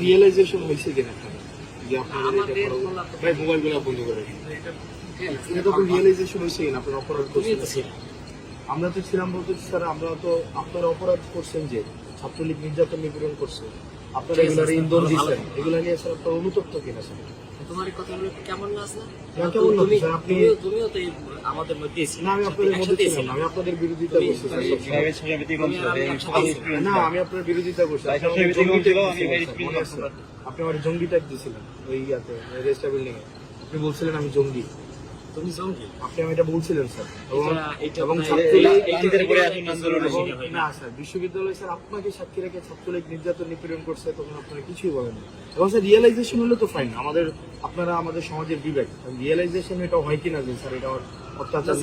Realisation হয়েছে কিনা যে আপনাদের ভাই মোবাইলগুলো বন্ধ করে এটা তখন রিয়েলাইজেশন হয়েছে কিনা আপনার অপরাধ করছেন? আমরা তো ছিলাম বলতে স্যার, আমরা তো আপনারা অপরাধ করছেন যে ছাত্রলীগ নির্যাতন নিপীড়ন করছে, আপনারা এগুলোর ইন্ধন দিচ্ছেন, এগুলো নিয়ে স্যার আপনার অনুতপ্ত কিনা স্যার? তোমার কথাগুলো কেমন না আছে? কেমন না স্যার? আপনি তুমিও তো আমাদের মধ্যে ছিল না, আমি আপনাদের মধ্যে ছিলাম, আমি আপনাদের বিরোধিতা করছি না, আমি আপনার বিরোধিতা করছি। আপনি আমার জঙ্গি ট্যাগ দিয়েছিলেন ওই ইয়াতে রেজিস্টার বিল্ডিং এ, আপনি বলছিলেন আমি জঙ্গি। তুমি জঙ্গি? আপনি আমি এটা বলছিলেন স্যার। এবং না স্যার, বিশ্ববিদ্যালয় স্যার আপনাকে সাক্ষী রেখে ছাত্রলীগ নির্যাতন নিপীড়ন করছে, তখন আপনারা কিছুই বলেন না। এবং স্যার রিয়েলাইজেশন হলে তো ফাইন, আপনারা আমাদের সমাজের বিবেক, রিয়েলাইজেশন এটা হয় কিনা যে স্যার এটা অত্যাচার,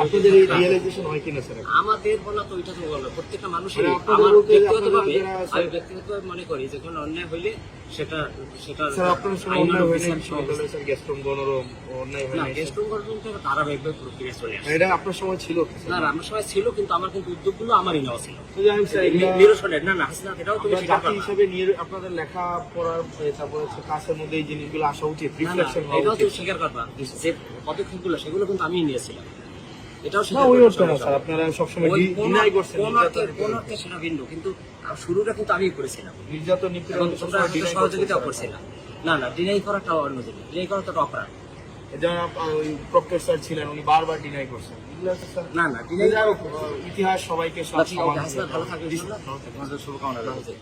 আপনাদের এই রিয়েলাইজেশন হয় কিনা স্যার? আমাদের বলা তো ওইটা তো বলো, প্রত্যেকটা মানুষের ব্যক্তিগতভাবে মনে করি যে কোনো অন্যায় হইলে সেটা স্যার আপনার সময় অন্যায় হয় না স্যার, গ্যাস্ট্রোন গণরম অন্যায় হয় না, গ্যাস্ট্রোন গণরম তো ধারাবাহিকভাবে প্রক্রিয়া চলে আসে। এটা আপনার সময় ছিল না, আমার সময় ছিল, কিন্তু আমার কিন্তু উদ্যোগগুলো আমারই নেওয়া ছিল। নিরসনের না হাসনাত, এটাও তুমি জাতি হিসেবে আপনাদের লেখা পড়ার তারপরে কাজের মধ্যে এই জিনিসগুলো আসা উচিত, রিফ্লেকশন হওয়া এটাও উচিত। তুমি স্বীকার করবা যে পদক্ষেপগুলো সেগুলো কিন্তু আমি নিয়েছিলাম, এটাও স্যার আপনারা সবসময় ডিনাই করছেন, সেটা ভিন্ন, কিন্তু শুরুটা কিন্তু আমি করেছিলাম নির্যাতন নিপীড়ন, তোমরা সহযোগিতাও করছিলাম। না ডিনাই করাটা অন্য জিনিস, ডিনাই করাটা অপরাধ। যেমন ওই প্রক্টর স্যার ছিলেন, উনি বারবার ডিনাই করছেন। না ডিনাই ইতিহাস সবাইকে ভালো থাকবে, শুভকামনা রয়েছে।